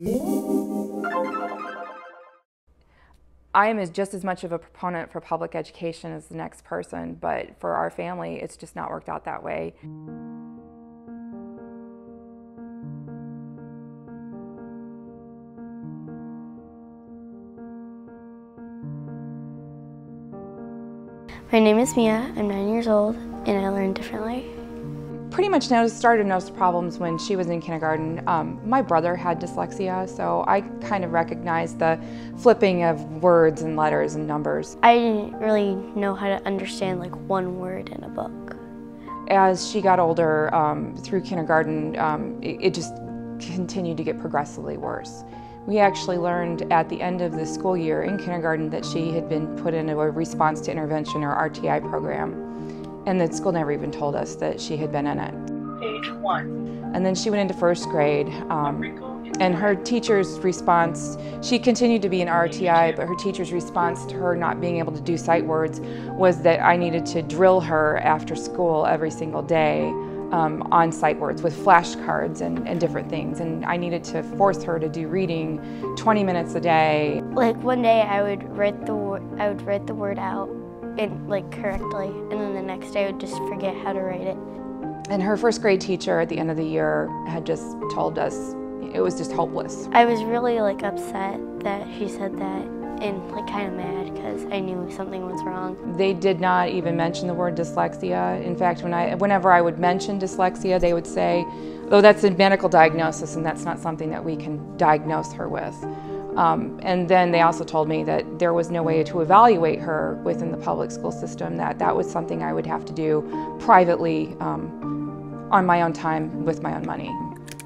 I am just as much of a proponent for public education as the next person, but for our family, it's just not worked out that way. My name is Mia, I'm 9 years old, and I learn differently. Pretty much started to notice problems when she was in kindergarten. My brother had dyslexia, so I kind of recognized the flipping of words and letters and numbers. I didn't really know how to understand like one word in a book. As she got older, through kindergarten, it just continued to get progressively worse. We actually learned at the end of the school year in kindergarten that she had been put into a response to intervention or RTI program. And the school never even told us that she had been in it. Page 1. And then she went into first grade, and her teacher's response, she continued to be in RTI, but her teacher's response to her not being able to do sight words was that I needed to drill her after school every single day on sight words with flashcards and different things. And I needed to force her to do reading 20 minutes a day. Like one day I would write the word out correctly, and then the next day I would just forget how to write it. And her first grade teacher at the end of the year had just told us it was just hopeless. I was really upset that she said that, and kind of mad because I knew something was wrong. They did not even mention the word dyslexia. In fact, whenever I would mention dyslexia, they would say, "Oh, that's a medical diagnosis, and that's not something that we can diagnose her with." And then they also told me that there was no way to evaluate her within the public school system, that was something I would have to do privately on my own time with my own money.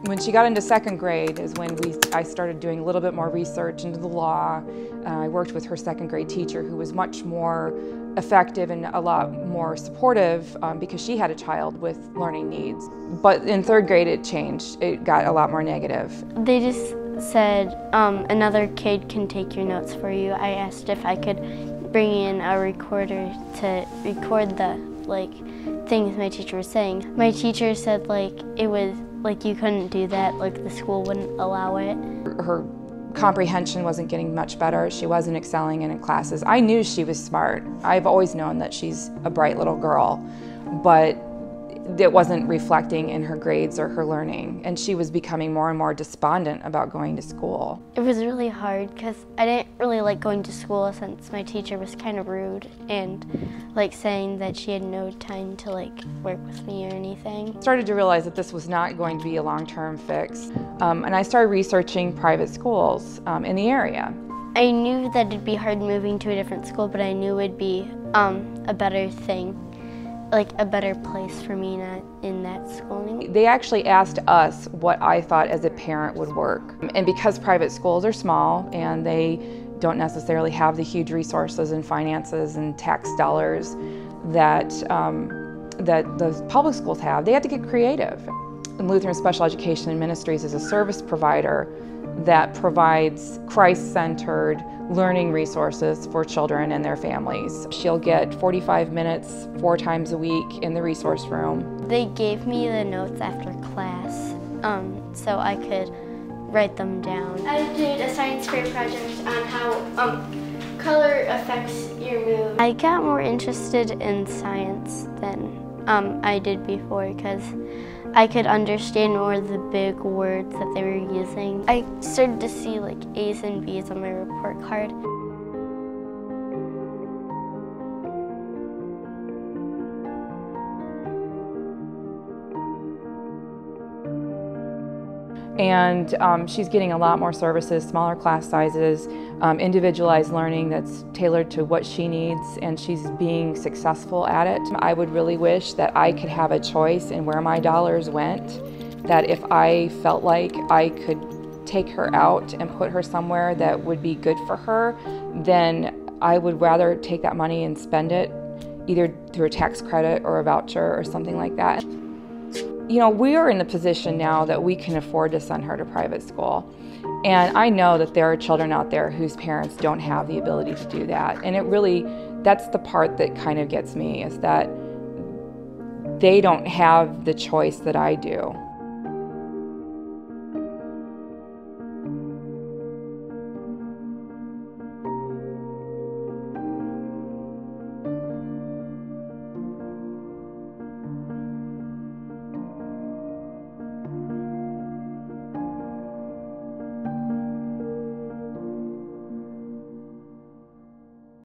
When she got into second grade is when I started doing a little bit more research into the law. I worked with her second grade teacher, who was much more effective and a lot more supportive because she had a child with learning needs. But in third grade it changed. It got a lot more negative. They just said another kid can take your notes for you. I asked if I could bring in a recorder to record the things my teacher was saying. My teacher said it was you couldn't do that, the school wouldn't allow it. Her comprehension wasn't getting much better. She wasn't excelling in classes. I knew she was smart. I've always known that she's a bright little girl, but it wasn't reflecting in her grades or her learning, and she was becoming more and more despondent about going to school. It was really hard because I didn't really like going to school since my teacher was kind of rude and saying that she had no time to work with me or anything. I started to realize that this was not going to be a long-term fix, and I started researching private schools in the area. I knew that it'd be hard moving to a different school, but I knew it'd be a better thing. A better place for me not in that schooling. They actually asked us what I thought as a parent would work. And because private schools are small and they don't necessarily have the huge resources and finances and tax dollars that the public schools have, they had to get creative. And Lutheran Special Education Ministries is a service provider that provides Christ-centered learning resources for children and their families. She'll get 45 minutes 4 times a week in the resource room. They gave me the notes after class so I could write them down. I did a science fair project on how color affects your mood. I got more interested in science than I did before because I could understand more of the big words that they were using. I started to see A's and B's on my report card. And she's getting a lot more services, smaller class sizes, individualized learning that's tailored to what she needs, and she's being successful at it. I would really wish that I could have a choice in where my dollars went, that if I felt like I could take her out and put her somewhere that would be good for her, then I would rather take that money and spend it either through a tax credit or a voucher or something like that. You know, we are in the position now that we can afford to send her to private school. And I know that there are children out there whose parents don't have the ability to do that. And that's the part that kind of gets me, is that they don't have the choice that I do.